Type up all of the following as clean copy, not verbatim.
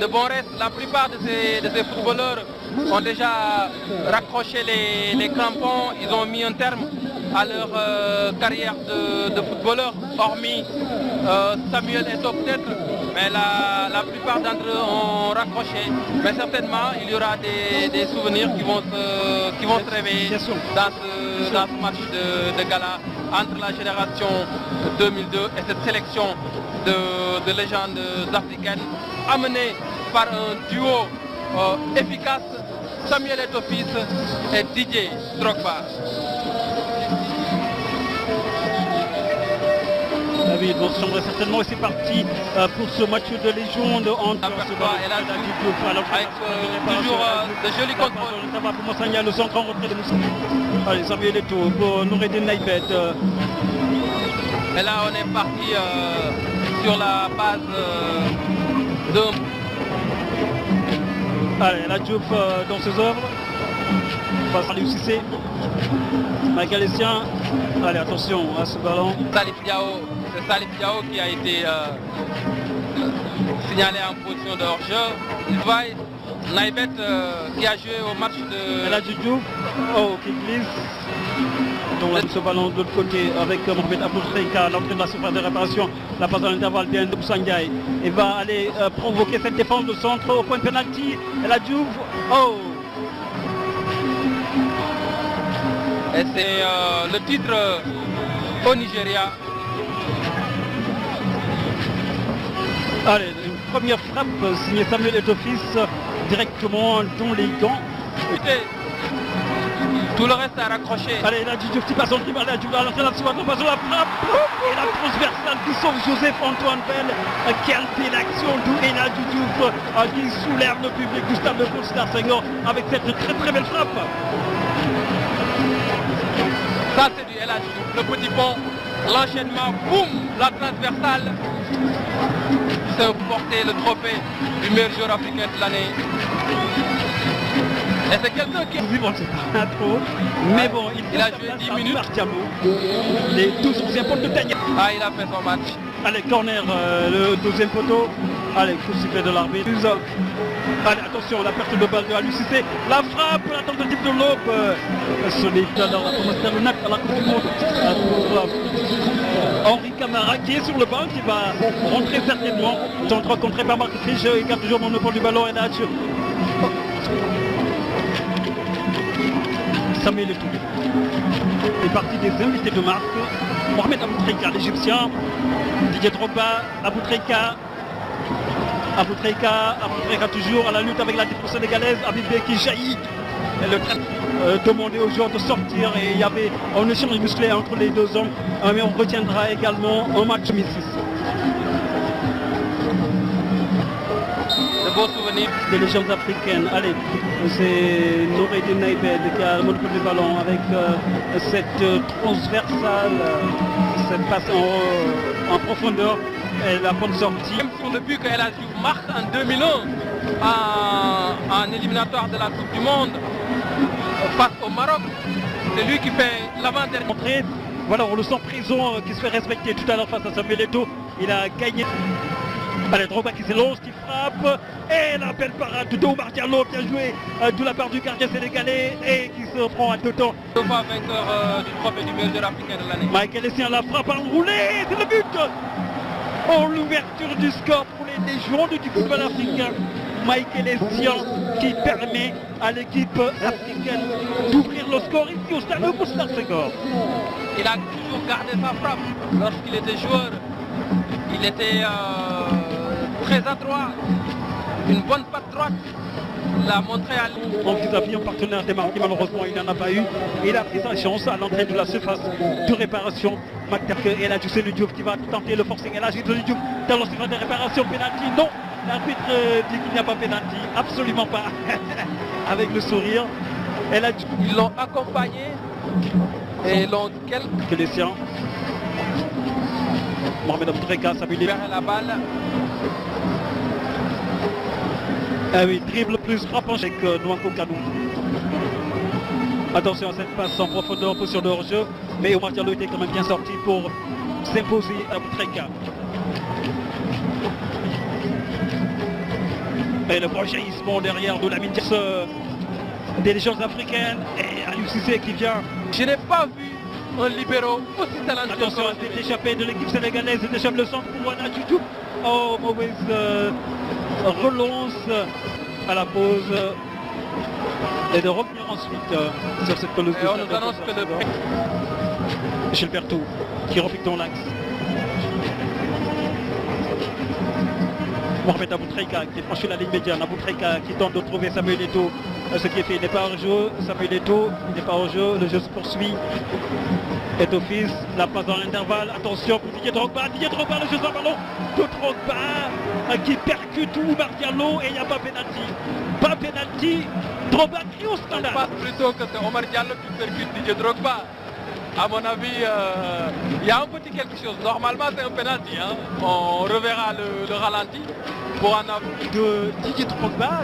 de bons restes. La plupart de ces footballeurs ont déjà raccroché les crampons, ils ont mis un terme à leur carrière de footballeur, hormis Samuel Eto'o peut-être, mais la plupart d'entre eux ont raccroché. Mais certainement, il y aura des souvenirs qui vont se réveiller dans ce match de gala entre la génération 2002 et cette sélection de légendes africaines amenée par un duo efficace, Samuel Eto'o fils et Didier Drogba. David vont se chambrer certainement et c'est parti pour ce match de légende entre avec toujours de jolis contrôles. Ça va pour Moussagna, le centre en retrait de Moussagna. Allez, Samuel Eto'o pour Noureddin Naïbet. Et là on est parti sur la base d'un... Allez, la Diouf dans ses œuvres. Passe à Cissé. Michael Essien. Allez, attention à ce ballon. Salif Diao, c'est Salif Diao qui a été signalé en position de hors-jeu. Naïbet qui a joué au match de... Et là, Diouf, qui glisse. Donc ce ballon de l'autre côté avec Mohamed Aboutrika, l'entrée de la surface de réparation, la passe dans l'intervalle bien de Boussangaï. Il va aller provoquer cette défense de centre au point de pénalty. Et la Diouf, Et c'est le titre au Nigeria. Allez, une première frappe signée Samuel Eto'o fils directement dans les gants. Tout le reste a raccroché. Allez, là, Diouf qui passe en dribble, là, Diouf à l'entrée de la surface, passe la frappe. Et la transversale qui sauve Joseph-Antoine Bell. Quelle belle action d'Oulena Diouf qui soulève le public du stade de Léopold Senghor avec cette très très belle frappe. Ça c'est du El Hadji Diouf, le petit pont, l'enchaînement, boum, la transversale. C'est porté le trophée du meilleur joueur africain de l'année. Et c'est quelqu'un qui... Bon, c'est pas trop, mais bon, il a joué 10 minutes. Les 12 11e poteaux de Daniel. Ah, il a fait son match. Allez, corner, le 12e poteau. Allez, coup sifflet de l'arbitre. Allez, attention, la perte de balle de Alucissé. La frappe, la tentative de l'aube. Solide dans la promotion à la Coupe du Monde pour Henri Camara qui est sur le banc, qui va rentrer certainement. Centre contré par Marc Frisch, il garde toujours le monopole du ballon. Et là, Samuel Eto'o est parti des invités de marque. Mohamed Aboutrika, l'Égyptien. Didier Drogba, Aboutrika toujours à la lutte avec la défense sénégalaise. Abibé qui jaillit. Et le demandé aux joueurs de sortir et il y avait un échange musclé entre les deux hommes. Mais on retiendra également un match 2006. Beau souvenir des légendes africaines. Allez, c'est Noureddin Naïbet qui a le monopole du ballon avec cette transversale, cette passe en profondeur et la bonne sortie. Même sur le but que El Hadji Diouf marque en 2001 en éliminatoire de la Coupe du Monde face au Maroc, c'est lui qui fait l'avant-dernier. Voilà, on le sent prison qui se fait respecter tout à l'heure face à Samuel Eto'o. Il a gagné. Allez, Drogba qui s'élance, qui frappe, et la belle parade de Oumar Diallo, bien joué de la part du gardien sénégalais, et qui se prend à deux temps. Deux fois vainqueur du trophée du meilleur joueur africain de l'année. Michael Essien, la frappe enroulée, c'est le but. Oh, l'ouverture du score pour les légendes du football africain. Michael Essien qui permet à l'équipe africaine d'ouvrir le score ici au stade de Léopold Senghor. Il a toujours gardé sa frappe lorsqu'il était joueur. Il était très adroit, une bonne patte droite, l'a montré à lui. En vis-à-vis, un partenaire démarqué, malheureusement il n'en a pas eu. Il a pris sa chance à l'entrée de la surface de réparation. Et là, c'est le Diouf qui va tenter le forcing. Et là, c'est le Diouf dans la surface de réparation. Pénalty, non. L'arbitre dit qu'il n'y a pas pénalty, absolument pas. Avec le sourire. Et là, ils l'ont accompagné et l'ont que les siens. Mohamed Aboutrika, ça lui libère la balle. Ah oui, dribble plus frappe avec Nwanko Kanou. Attention à cette passe en profondeur, position de hors-jeu. Mais Oumar Diallo était quand même bien sorti pour s'imposer à Aboutrika. Et le bon jaillissement derrière de la Diasse des légendes africaines. Et Aliou Cissé qui vient. Je n'ai pas vu un libéro aussi talentueux. Attention à cette échappée de l'équipe sénégalaise. Il échappe le centre pour Wana Djoudjouf. Oh, mauvaise relance à la pause. Et de revenir ensuite sur cette pelouse. Et on nous annonce que le Gilberto qui repique dans l'axe. Mohamed Aboutraïka qui franchit la ligne médiane. Aboutraïka qui tente de trouver Samuel Eto'o. Ce qui est fait, il n'est pas hors jeu. Samuel Eto'o, il n'est pas hors jeu. Le jeu se poursuit. Est office, la passe dans l'intervalle. Attention pour Didier Drogba. Didier Drogba, le jeu sur le ballon de Drogba qui percute Oumar Diallo et il n'y a pas pénalty. Pas pénalty. Drogba crie au scandale. Je pense plutôt que c'est Omar Diallo qui percute Didier Drogba. À mon avis, il y a un petit quelque chose. Normalement, c'est un penalty. Hein. On reverra le ralenti pour en avoir. De Didier Drogba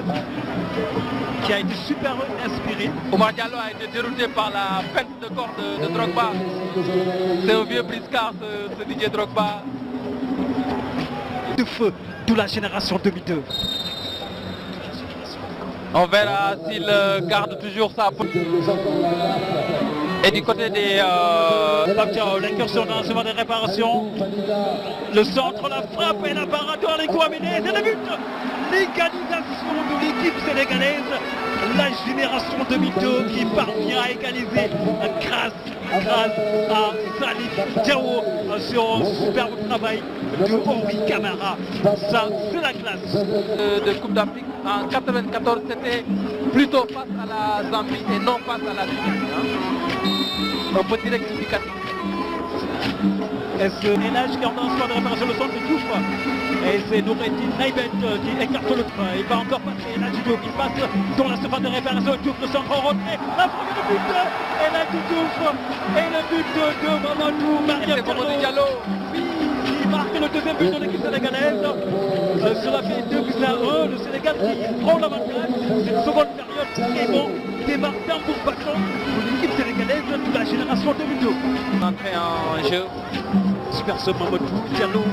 qui a été super inspiré. Omar Diallo a été dérouté par la pète de corps de Drogba. C'est un vieux briscard, ce Didier Drogba. De feu de la génération 2002. On verra s'il garde toujours sa peau. Et du côté des... L'incursion dans ce moment de réparation. Le centre, la frappe et la parade dans les Kouamene. C'est le but. L'égalisation de l'équipe sénégalaise. La génération 2002 qui parvient à égaliser grâce à Salif Diao sur un superbe travail de Henri Camara. Ça, c'est la classe. De Coupe d'Afrique en 94, c'était plutôt face à la Zambie et non face à la Tunisie. Hein. Un petit rectificatif. Est-ce que Elage qui est en lancement de réparation le centre de Diouf? Et c'est Noureddin Naïbet qui écarte le train. Il va encore passer Elage Diouf. Il passe dans la surface de réparation. Diouf le centre en retrait. La frappe de but. Elage Diouf. Et le but de Mamadou Maria Diallo. Oui, il marque le deuxième but de l'équipe sénégalaise. Cela fait 2-1. Le Sénégal qui prend l'avantage. C'est une seconde période. Et bon, démarre tambour battant pour l'équipe sénégalaise de la génération 2002. Entrée en jeu. Super ce Mamadou Diallo.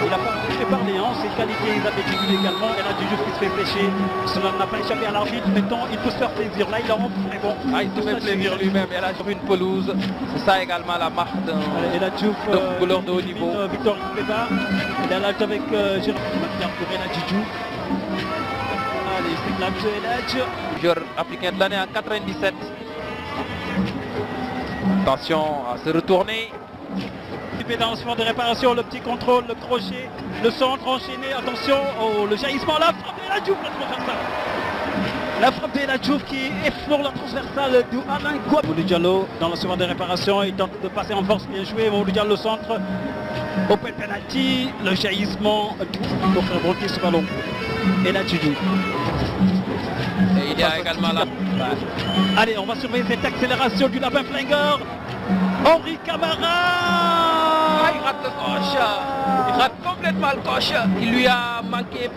Il n'a pas fait parler, hein, ses qualités, il a été également. Elle a du jeu qui se fait pêcher. Cela n'a pas échappé à l'arbitre. Maintenant, il peut se faire plaisir. Là, il a rentré. Bon, il se fait plaisir lui-même. Elle a sur une pelouse. C'est ça également la marque d'un footballeur de haut niveau. Victor Mbeba. Il est là avec Jérôme Maclar pour Elhadji Diouf. Allez, c'est là de Elhadji. Joueur africain de l'année en 97. Attention à se retourner. Dans ce moment de réparation, le petit contrôle, le crochet, le centre enchaîné, attention, le jaillissement, la frappe d'Elhadji Diouf, la transversale. La frappe d'Elhadji Diouf qui effleure la transversale de Alain Kouamene. Mamadou Diallo dans le second de réparation, il tente de passer en force, bien joué. Mamadou Diallo au centre, open penalty, le jaillissement pour faire rebondir ce ballon. Elhadji Diouf. Et il y a également la... Allez, on va surveiller cette accélération du lapin flingueur. Henri Camara. Il rate le coche. Il rate complètement le coche. Il lui a manqué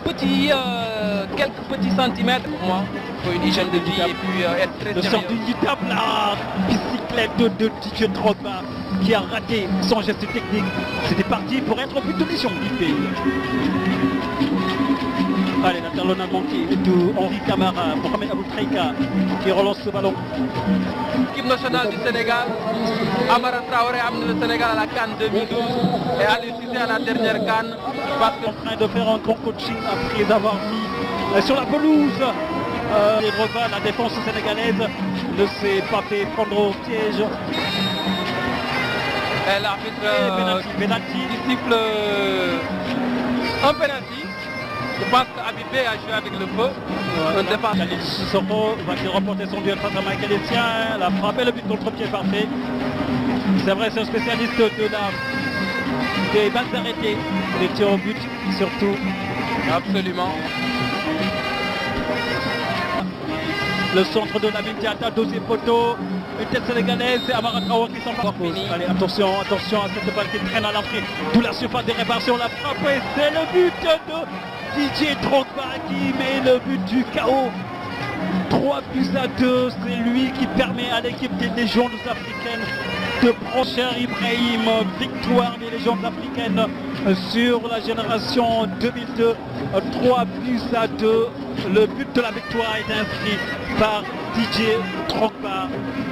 quelques petits centimètres pour moi. Il faut une hygiène de vie et puis être très le sérieux. sort du table, la bicyclette de Didier Drogba qui a raté son geste technique. C'était parti pour être au but de mission du pays. Allez, la talonnade manquée de Henri Camara, Mohamed Aboutraïka qui relance ce ballon. L'équipe nationale du Sénégal, Amara Traoré a amené le Sénégal à la CAN 2012 et Aliou Cissé à la dernière CAN. Parce qu'on est en train de faire un grand coaching après avoir mis sur la pelouse. Les Drogba, la défense sénégalaise ne s'est pas fait prendre au piège. Et l'arbitre siffle un penalty. Je pense qu'Habibé a joué avec le feu. Khalid Sissoko va-t-il remporter son duel face à Michael Essien? La frappe et le but contre-pied parfait. C'est vrai, c'est un spécialiste des balles arrêtées, des tirs au but surtout. Absolument. Le centre de la Diatta, deuxième poteau. Une tête sénégalaise, c'est Amara Traoré qui s'en va. Allez, attention à cette balle qui traîne à l'entrée. D'où la surface des réparations, la frappe et c'est le but de Didier Drogba qui met le but du chaos. 3-2, c'est lui qui permet à l'équipe des légendes africaines de cher Ibrahim, victoire des légendes africaines sur la génération 2002, 3-2. Le but de la victoire est inscrit par Didier Drogba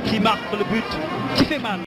qui marque le but qui fait mal.